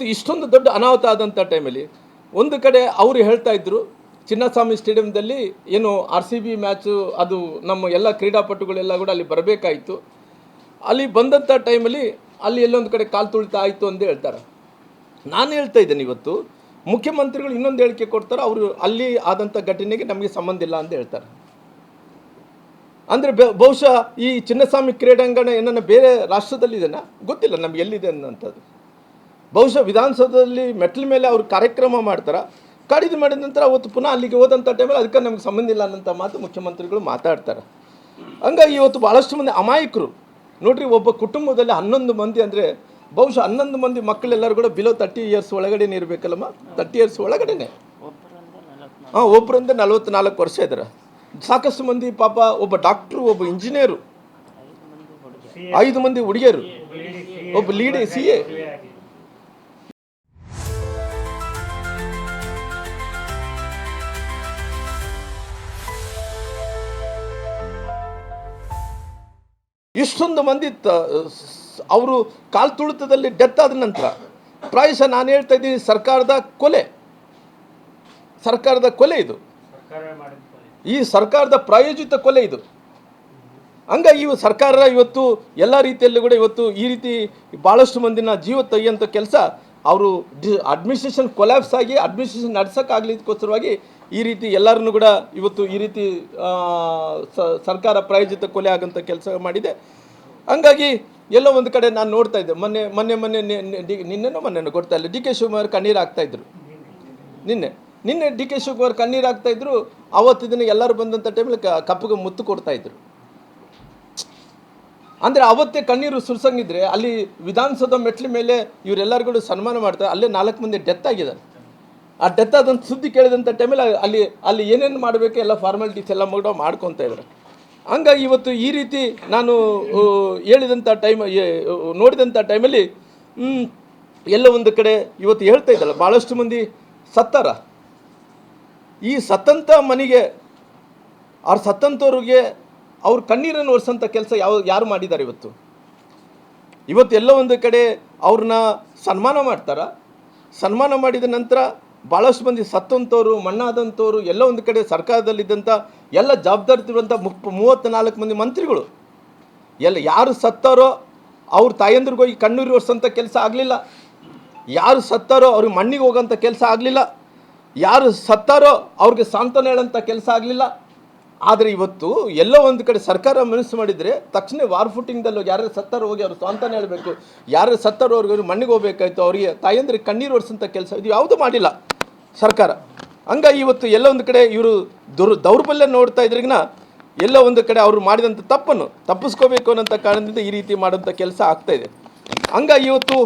ಇಷ್ಟೊಂದು ದೊಡ್ಡ ಅನಾಹುತ ಆದಂಥ ಟೈಮಲ್ಲಿ ಒಂದು ಕಡೆ ಅವರು ಹೇಳ್ತಾ ಇದ್ರು ಚಿನ್ನಸ್ವಾಮಿ ಸ್ಟೇಡಿಯಂದಲ್ಲಿ ಏನು RCB ಮ್ಯಾಚು ಅದು ನಮ್ಮ ಎಲ್ಲ ಕ್ರೀಡಾಪಟುಗಳೆಲ್ಲ ಕೂಡ ಅಲ್ಲಿ ಬರಬೇಕಾಯಿತು. ಅಲ್ಲಿ ಬಂದಂಥ ಟೈಮಲ್ಲಿ ಅಲ್ಲಿ ಎಲ್ಲೊಂದು ಕಡೆ ಕಾಲು ತುಳಿತ ಆಯಿತು ಅಂತ ಹೇಳ್ತಾರೆ. ನಾನು ಹೇಳ್ತಾ ಇದ್ದೇನೆ, ಇವತ್ತು ಮುಖ್ಯಮಂತ್ರಿಗಳು ಇನ್ನೊಂದು ಹೇಳಿಕೆ ಕೊಡ್ತಾರೆ, ಅವರು ಅಲ್ಲಿ ಆದಂಥ ಘಟನೆಗೆ ನಮಗೆ ಸಂಬಂಧ ಇಲ್ಲ ಅಂತ ಹೇಳ್ತಾರೆ. ಅಂದರೆ ಬಹುಶಃ ಈ ಚಿನ್ನಸ್ವಾಮಿ ಕ್ರೀಡಾಂಗಣ ಏನನ್ನ ಬೇರೆ ರಾಷ್ಟ್ರದಲ್ಲಿ ಇದೆನಾ ಗೊತ್ತಿಲ್ಲ ನಮ್ಗೆ, ಎಲ್ಲಿದೆ ಅನ್ನೋಂಥದ್ದು. ಬಹುಶಃ ವಿಧಾನಸೌಧದಲ್ಲಿ ಮೆಟ್ಲ ಮೇಲೆ ಅವ್ರು ಕಾರ್ಯಕ್ರಮ ಮಾಡ್ತಾರೆ, ಕಾಡಿದು ಮಾಡಿದ ನಂತರ ಅವತ್ತು ಪುನಃ ಅಲ್ಲಿಗೆ ಹೋದಂಥ ಟೈಮಲ್ಲಿ ಅದಕ್ಕೆ ನಮ್ಗೆ ಸಂಬಂಧ ಇಲ್ಲ ಅನ್ನೋಂಥ ಮಾತು ಮುಖ್ಯಮಂತ್ರಿಗಳು ಮಾತಾಡ್ತಾರೆ. ಹಂಗಾಗಿ ಇವತ್ತು ಭಾಳಷ್ಟು ಮಂದಿ ಅಮಾಯಕರು ನೋಡ್ರಿ, ಒಬ್ಬ ಕುಟುಂಬದಲ್ಲಿ 11 ಮಂದಿ ಅಂದರೆ ಬಹುಶಃ 11 ಮಂದಿ ಮಕ್ಕಳೆಲ್ಲರೂ ಕೂಡ ಬಿಲೋ 30 ಇಯರ್ಸ್ ಒಳಗಡೆನೇ ಇರಬೇಕಲ್ಲಮ್ಮ, 30 ಇಯರ್ಸ್ ಒಳಗಡೆನೆ. ಒಬ್ಬರಂದ್ರೆ 44 ವರ್ಷ ಇದ್ದಾರೆ. ಸಾಕಷ್ಟು ಮಂದಿ ಪಾಪ, ಒಬ್ಬ ಡಾಕ್ಟ್ರು, ಒಬ್ಬ ಇಂಜಿನಿಯರು, 5 ಮಂದಿ ಹುಡುಗಿಯರು, ಒಬ್ಬ ಲೀಡ್ CA. ಇಷ್ಟೊಂದು ಮಂದಿ ಅವರು ಕಾಲು ತುಳಿತದಲ್ಲಿ ಡೆತ್ ಆದ ನಂತರ ಪ್ರಾಯಶಃ ನಾನು ಹೇಳ್ತಾ ಇದ್ದೀನಿ, ಸರ್ಕಾರದ ಕೊಲೆ ಇದು, ಈ ಸರ್ಕಾರದ ಪ್ರಾಯೋಜಿತ ಕೊಲೆ ಇದು. ಹಂಗಾಗಿ ಸರ್ಕಾರ ಇವತ್ತು ಎಲ್ಲ ರೀತಿಯಲ್ಲೂ ಕೂಡ ಇವತ್ತು ಈ ರೀತಿ ಭಾಳಷ್ಟು ಮಂದಿನ ಜೀವ ತೆಗೆಯುವಂಥ ಕೆಲಸ, ಅವರು ಅಡ್ಮಿನಿಸ್ಟ್ರೇಷನ್ ಕೊಲ್ಯಾಪ್ಸ್ ಆಗಿ ಅಡ್ಮಿನಿಸ್ಟ್ರೇಷನ್ ನಡ್ಸೋಕ್ಕಾಗಲಿಕ್ಕೋಸ್ಕರವಾಗಿ ಈ ರೀತಿ ಎಲ್ಲರನ್ನೂ ಕೂಡ ಇವತ್ತು ಈ ರೀತಿ ಸರ್ಕಾರ ಪ್ರಾಯೋಜಿತ ಕೊಲೆ ಆಗೋಂಥ ಕೆಲಸ ಮಾಡಿದೆ. ಹಂಗಾಗಿ ಎಲ್ಲೋ ಒಂದು ಕಡೆ ನಾನು ನೋಡ್ತಾ ಇದ್ದೆ, ಮೊನ್ನೆನೋ ಗೊತ್ತಾ ಇಲ್ಲ, DK ಶಿವಕುಮಾರ್ ಕಣ್ಣೀರು ಹಾಕ್ತಾಯಿದ್ರು. ನಿನ್ನೆ DK ಶಿವಕುಮಾರ್ ಕಣ್ಣೀರು ಹಾಕ್ತಾಯಿದ್ರು. ಅವತ್ತು ದಿನ ಎಲ್ಲರೂ ಬಂದಂಥ ಟೈಮಲ್ಲಿ ಕಪ್ಪಗೆ ಮುತ್ತು ಕೊಡ್ತಾಯಿದ್ರು. ಅಂದರೆ ಅವತ್ತೇ ಕಣ್ಣೀರು ಸುರಿಸಂಗಿದ್ರೆ ಅಲ್ಲಿ ವಿಧಾನಸೌಧ ಮೆಟ್ಲ ಮೇಲೆ ಇವರೆಲ್ಲರಿಗೂ ಸನ್ಮಾನ ಮಾಡ್ತಾರೆ. ಅಲ್ಲೇ 4 ಮಂದಿ ಡೆತ್ ಆಗಿದ್ದಾರೆ. ಆ ಡೆತ್ ಆದಂಥ ಸುದ್ದಿ ಕೇಳಿದಂಥ ಟೈಮಲ್ಲಿ ಅಲ್ಲಿ ಏನೇನು ಮಾಡಬೇಕು ಎಲ್ಲ ಫಾರ್ಮಾಲಿಟೀಸ್ ಎಲ್ಲ ಮಾಡ್ಕೊತಾ ಇದ್ದಾರೆ. ಹಂಗಾಗಿ ಇವತ್ತು ಈ ರೀತಿ ನಾನು ಹೇಳಿದಂಥ ನೋಡಿದಂಥ ಟೈಮಲ್ಲಿ ಎಲ್ಲ ಒಂದು ಕಡೆ ಇವತ್ತು ಹೇಳ್ತಾ ಇದ್ದಲ್ಲ, ಭಾಳಷ್ಟು ಮಂದಿ ಸತ್ತಾರ. ಈ ಸತ್ತಂಥ ಮನೆಗೆ ಸತ್ತಂಥವ್ರಿಗೆ ಅವ್ರ ಕಣ್ಣೀರನ್ನು ಒರೆಸೋಂಥ ಕೆಲಸ ಯಾರು ಮಾಡಿದ್ದಾರೆ? ಇವತ್ತು ಎಲ್ಲ ಒಂದು ಕಡೆ ಅವ್ರನ್ನ ಸನ್ಮಾನ ಮಾಡ್ತಾರೆ. ಸನ್ಮಾನ ಮಾಡಿದ ನಂತರ ಭಾಳಷ್ಟು ಮಂದಿ ಸತ್ತಂಥವ್ರು, ಮಣ್ಣಾದಂಥವ್ರು, ಎಲ್ಲ ಒಂದು ಕಡೆ ಸರ್ಕಾರದಲ್ಲಿದ್ದಂಥ ಎಲ್ಲ ಜವಾಬ್ದಾರಿ ಇರುವಂಥ 34 ಮಂದಿ ಮಂತ್ರಿಗಳು ಯಾರು ಸತ್ತಾರೋ ಅವ್ರ ತಾಯಂದ್ರಿಗೆ ಹೋಗಿ ಕಣ್ಣೀರು ಒರೆಸೋಂಥ ಕೆಲಸ ಆಗಲಿಲ್ಲ. ಯಾರು ಸತ್ತಾರೋ ಅವ್ರಿಗೆ ಮಣ್ಣಿಗೆ ಹೋಗೋಂಥ ಕೆಲಸ ಆಗಲಿಲ್ಲ. ಯಾರು ಸತ್ತಾರೋ ಅವ್ರಿಗೆ ಸಾಂತ್ವನ ಹೇಳೋಂಥ ಕೆಲಸ ಆಗಲಿಲ್ಲ. ಆದರೆ ಇವತ್ತು ಎಲ್ಲೋ ಒಂದು ಕಡೆ ಸರ್ಕಾರ ಮನಸ್ಸು ಮಾಡಿದರೆ ತಕ್ಷಣ ವಾರ್ ಫುಟಿಂಗ್ದಲ್ಲಿ ಯಾರು ಸತ್ತಾರೋ ಹೋಗಿ ಅವರು ಸಾಂತ್ವನ ಹೇಳಬೇಕು, ಯಾರು ಸತ್ತಾರೋ ಅವ್ರಿಗೆ ಮಣ್ಣಿಗೆ ಹೋಗ್ಬೇಕಾಯ್ತು, ಅವರಿಗೆ ತಾಯಂದ್ರಿಗೆ ಕಣ್ಣೀರು ಒರೆಸೋಂಥ ಕೆಲಸ ಇದು ಯಾವುದೂ ಮಾಡಿಲ್ಲ ಸರ್ಕಾರ. ಹಂಗಾಗಿ ಇವತ್ತು ಎಲ್ಲ ಒಂದು ಕಡೆ ಇವರು ದೌರ್ಬಲ್ಯ ನೋಡ್ತಾ ಇದ್ರಿಗಿನ ಎಲ್ಲ ಒಂದು ಕಡೆ ಅವರು ಮಾಡಿದಂಥ ತಪ್ಪನ್ನು ತಪ್ಪಿಸ್ಕೋಬೇಕು ಅನ್ನೋಂಥ ಕಾರಣದಿಂದ ಈ ರೀತಿ ಮಾಡೋಂಥ ಕೆಲಸ ಆಗ್ತಾಯಿದೆ. ಹಂಗಾಗಿ ಇವತ್ತು